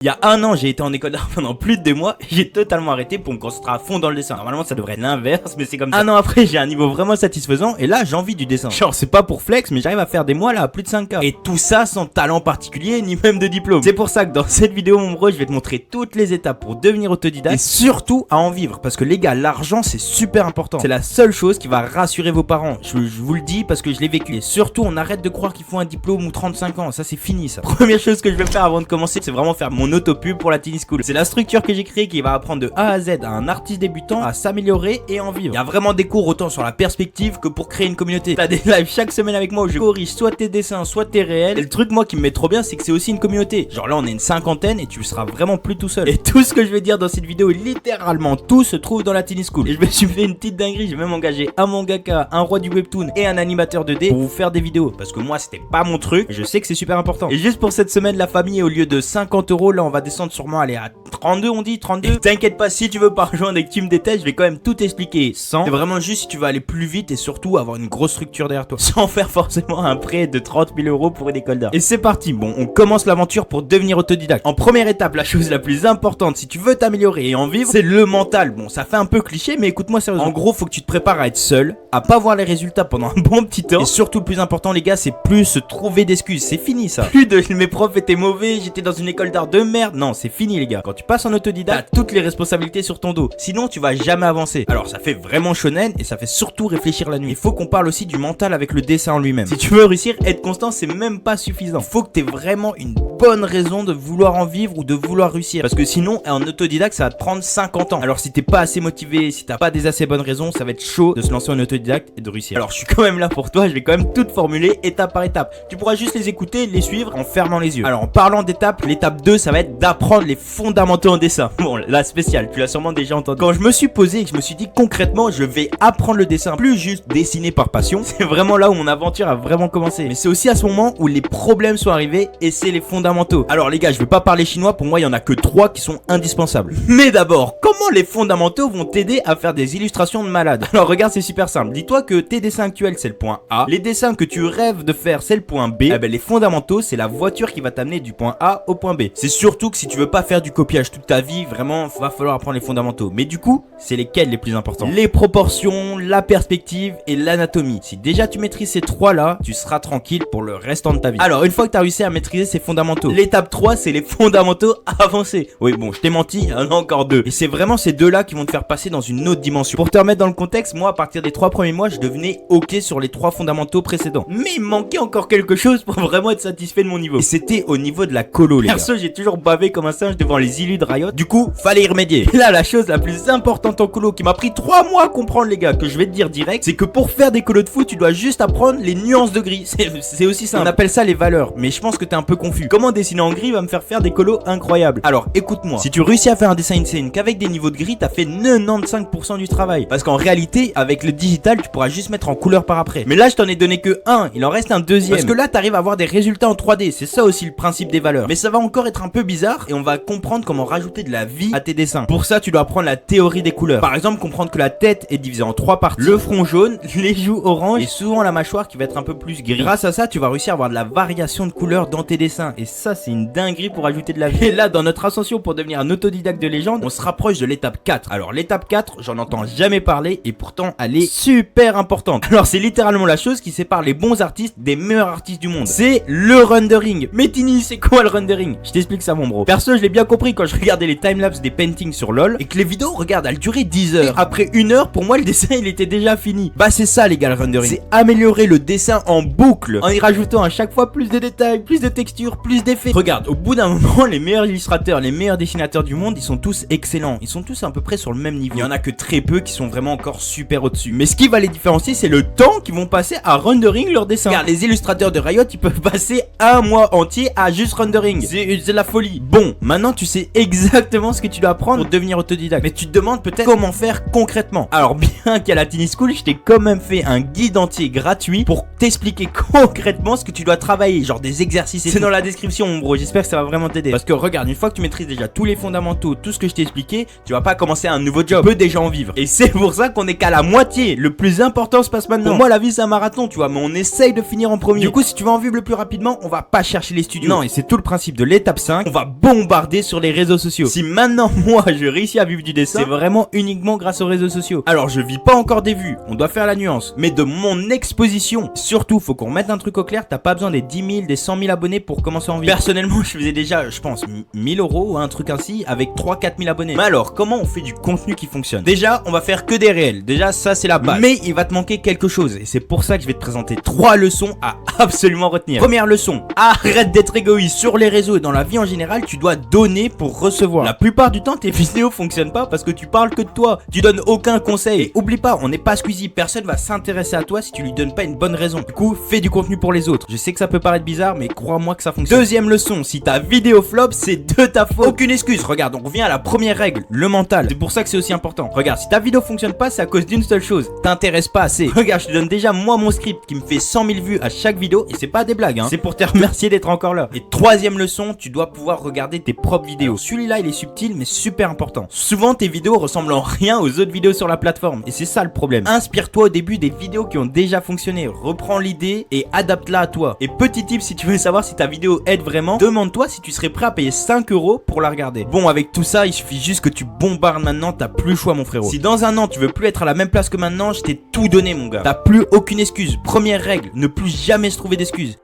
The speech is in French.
Il y a un an, j'ai été en école d'art pendant plus de 2 mois et j'ai totalement arrêté pour me concentrer à fond dans le dessin. Normalement, ça devrait être l'inverse, mais c'est comme ça. Un an après, j'ai un niveau vraiment satisfaisant et là, j'ai envie du dessin. Genre, c'est pas pour flex, mais j'arrive à faire des mois là à plus de 5K. Et tout ça sans talent particulier ni même de diplôme. C'est pour ça que dans cette vidéo, mon bro, je vais te montrer toutes les étapes pour devenir autodidacte et surtout à en vivre. Parce que les gars, l'argent, c'est super important. C'est la seule chose qui va rassurer vos parents. Je vous le dis parce que je l'ai vécu. Et surtout, on arrête de croire qu'il faut un diplôme ou 35 ans. Ça, c'est fini, ça. Première chose que je vais faire avant de commencer, c'est vraiment faire mon autopub pour la Tiny School. C'est la structure que j'ai créée qui va apprendre de A à Z à un artiste débutant à s'améliorer et en vivre. Il y a vraiment des cours autant sur la perspective que pour créer une communauté. T'as des lives chaque semaine avec moi où je corrige soit tes dessins, soit tes réels. Et le truc, moi, qui me met trop bien, c'est que c'est aussi une communauté. Genre là, on est une cinquantaine et tu seras vraiment plus tout seul. Et tout ce que je vais dire dans cette vidéo, littéralement tout se trouve dans la Tiny School. Et je me suis fait une petite dinguerie. J'ai même engagé un mangaka, un roi du webtoon et un animateur 2D pour vous faire des vidéos. Parce que moi, c'était pas mon truc. Je sais que c'est super important. Et juste pour cette semaine, la famille, au lieu de 50 €, là, on va descendre sûrement aller à 32, on dit 32. Et t'inquiète pas, si tu veux pas rejoindre et que tu me détestes, je vais quand même tout expliquer sans. C'est vraiment juste si tu veux aller plus vite et surtout avoir une grosse structure derrière toi. Sans faire forcément un prêt de 30 000 € pour une école d'art. Et c'est parti. Bon, on commence l'aventure pour devenir autodidacte. En première étape, la chose la plus importante, si tu veux t'améliorer et en vivre, c'est le mental. Bon, ça fait un peu cliché, mais écoute-moi sérieusement. En gros, faut que tu te prépares à être seul, à pas voir les résultats pendant un bon petit temps. Et surtout, le plus important, les gars, c'est plus se trouver d'excuses. C'est fini ça. Plus de mes profs étaient mauvais, j'étais dans une école d'art de merde. Non, c'est fini, les gars. Quand tu passes en autodidacte, t'as toutes les responsabilités sur ton dos. Sinon, tu vas jamais avancer. Alors, ça fait vraiment shonen et ça fait surtout réfléchir la nuit. Il faut qu'on parle aussi du mental avec le dessin en lui-même. Si tu veux réussir, être constant, c'est même pas suffisant. Il faut que t'aies vraiment une bonne raison de vouloir en vivre ou de vouloir réussir. Parce que sinon, en autodidacte, ça va te prendre 50 ans. Alors, si t'es pas assez motivé, si t'as pas des assez bonnes raisons, ça va être chaud de se lancer en autodidacte et de réussir. Alors, je suis quand même là pour toi. Je vais quand même tout formuler étape par étape. Tu pourras juste les écouter, les suivre en fermant les yeux. Alors, en parlant d'étapes, l'étape 2, ça va être d'apprendre les fondamentaux en dessin. Bon, la spéciale, tu l'as sûrement déjà entendu. Quand je me suis posé et que je me suis dit concrètement, je vais apprendre le dessin, plus juste dessiner par passion, c'est vraiment là où mon aventure a vraiment commencé. Mais c'est aussi à ce moment où les problèmes sont arrivés et c'est les fondamentaux. Alors les gars, je vais pas parler chinois, pour moi il y en a que 3 qui sont indispensables. Mais d'abord, comment les fondamentaux vont t'aider à faire des illustrations de malade? Alors regarde, c'est super simple. Dis-toi que tes dessins actuels c'est le point A, les dessins que tu rêves de faire c'est le point B. Eh ben les fondamentaux c'est la voiture qui va t'amener du point A au point B. C'est surtout que si tu veux pas faire du copiage toute ta vie, vraiment va falloir apprendre les fondamentaux. Mais du coup, c'est lesquels les plus importants? Les proportions, la perspective et l'anatomie. Si déjà tu maîtrises ces 3 là, tu seras tranquille pour le restant de ta vie. Alors une fois que tu as réussi à maîtriser ces fondamentaux, l'étape 3 c'est les fondamentaux avancés. Oui bon, je t'ai menti, il y en a encore 2. Et c'est vraiment ces 2 là qui vont te faire passer dans une autre dimension. Pour te remettre dans le contexte, moi à partir des 3 premiers mois, je devenais ok sur les 3 fondamentaux précédents. Mais il manquait encore quelque chose pour vraiment être satisfait de mon niveau. Et c'était au niveau de la colo, les gars. Perso, j'ai toujours bavé comme un singe devant les illus de Riot. Du coup, fallait y remédier. Et là, la chose la plus importante en colo qui m'a pris 3 mois à comprendre, les gars, que je vais te dire direct, c'est que pour faire des colos de foot, tu dois juste apprendre les nuances de gris. C'est aussi simple. On appelle ça les valeurs. Mais je pense que t'es un peu confus. Comment dessiner en gris va me faire des colos incroyables? Alors, écoute-moi. Si tu réussis à faire un dessin insane qu'avec des niveaux de gris, t'as fait 95% du travail. Parce qu'en réalité, avec le digital, tu pourras juste mettre en couleur par après. Mais là, je t'en ai donné que un. Il en reste un deuxième. Parce que là, t'arrives à avoir des résultats en 3D. C'est ça aussi le principe des valeurs. Mais ça va encore être un peu bizarre et on va comprendre comment rajouter de la vie à tes dessins. Pour ça, tu dois apprendre la théorie des couleurs. Par exemple, comprendre que la tête est divisée en 3 parties. Le front jaune, les joues orange et souvent la mâchoire qui va être un peu plus gris. Grâce à ça, tu vas réussir à avoir de la variation de couleurs dans tes dessins. Et ça, c'est une dinguerie pour ajouter de la vie. Et là, dans notre ascension pour devenir un autodidacte de légende, on se rapproche de l'étape 4. Alors, l'étape 4, j'en entends jamais parler et pourtant, elle est super importante. Alors, c'est littéralement la chose qui sépare les bons artistes des meilleurs artistes du monde. C'est le rendering. Mais Tini, c'est quoi le rendering? Je t'explique ça, mon bro. Perso, je l'ai bien compris quand je regardais les timelapses des paintings sur LoL et que les vidéos, regarde, elles duraient 10 heures. Et après 1 heure, pour moi, le dessin, il était déjà fini. Bah, c'est ça, les gars, le rendering. C'est améliorer le dessin en boucle en y rajoutant à chaque fois plus de détails, plus de textures, plus d'effets. Regarde, au bout d'un moment, les meilleurs illustrateurs, les meilleurs dessinateurs du monde, ils sont tous excellents. Ils sont tous à peu près sur le même niveau. Il y en a que très peu qui sont vraiment encore super au-dessus. Mais ce qui va les différencier, c'est le temps qu'ils vont passer à rendering leur dessin. Regarde, les illustrateurs de Riot, ils peuvent passer 1 mois entier à juste rendering. C'est la folie. Bon, maintenant, tu sais exactement ce que tu dois apprendre pour devenir autodidacte. Mais tu te demandes peut-être comment faire concrètement. Alors, bien qu'à la Tiny School, je t'ai quand même fait un guide entier gratuit pour t'expliquer concrètement ce que tu dois travailler, genre des exercices. C'est dans la description, mon bro. J'espère que ça va vraiment t'aider. Parce que regarde, une fois que tu maîtrises déjà tous les fondamentaux, tout ce que je t'ai expliqué, tu vas pas commencer un nouveau job. Tu peux déjà en vivre. Et c'est pour ça qu'on est qu'à la moitié. Le plus important se passe maintenant. Pour moi, la vie c'est un marathon, tu vois, mais on essaye de finir en premier. Du coup, si tu veux en vivre le plus rapidement, on va pas chercher les studios. Non, et c'est tout le principe de l'étape 5. On va bombarder sur les réseaux sociaux. Si maintenant, moi, je réussis à vivre du dessin, c'est vraiment uniquement grâce aux réseaux sociaux. Alors, je vis pas encore des vues, on doit faire la nuance, mais de mon exposition. Surtout, faut qu'on remette un truc au clair, t'as pas besoin des 10 000, des 100 000 abonnés pour commencer à en vivre. Personnellement, je faisais déjà, je pense, 1000 euros, un truc ainsi, avec 3-4 000 abonnés. Mais alors, comment on fait du contenu qui fonctionne? Déjà, on va faire que des réels. Déjà, ça, c'est la base. Mais il va te manquer quelque chose, et c'est pour ça que je vais te présenter 3 leçons à absolument retenir. Première leçon, arrête d'être égoïste. Sur les réseaux et dans la vie en général, tu dois donner pour recevoir. La plupart du temps, tes vidéos fonctionnent pas parce que tu parles que de toi. Tu donnes aucun conseil. Et oublie pas, on n'est pas Squeezie. Personne va s'intéresser à toi si tu lui donnes pas une bonne raison. Du coup, fais du contenu pour les autres. Je sais que ça peut paraître bizarre, mais crois-moi que ça fonctionne. Deuxième leçon, si ta vidéo flop, c'est de ta faute. Aucune excuse. Regarde, on revient à la première règle, le mental. C'est pour ça que c'est aussi important. Regarde, si ta vidéo fonctionne pas, c'est à cause d'une seule chose. T'intéresses pas assez. Regarde, je te donne déjà moi mon script qui me fait 100 000 vues à chaque vidéo et c'est pas des blagues, hein. C'est pour te remercier d'être encore là. Et troisième leçon, tu dois pouvoir regarder tes propres vidéos. Celui-là, il est subtil mais super important. Souvent, tes vidéos ressemblent en rien aux autres vidéos sur la plateforme et c'est ça le problème. Inspire-toi au début des vidéos qui ont déjà fonctionné. Reprends l'idée et adapte-la à toi. Et petit tip, si tu veux savoir si ta vidéo aide vraiment, demande-toi si tu serais prêt à payer 5 euros pour la regarder. Bon, avec tout ça, il suffit juste que tu bombardes maintenant, t'as plus le choix mon frérot. Si dans un an tu veux plus être à la même place que maintenant, je t'ai tout donné mon gars. T'as plus aucune excuse. Première règle, ne plus jamais se trouver d'excuses.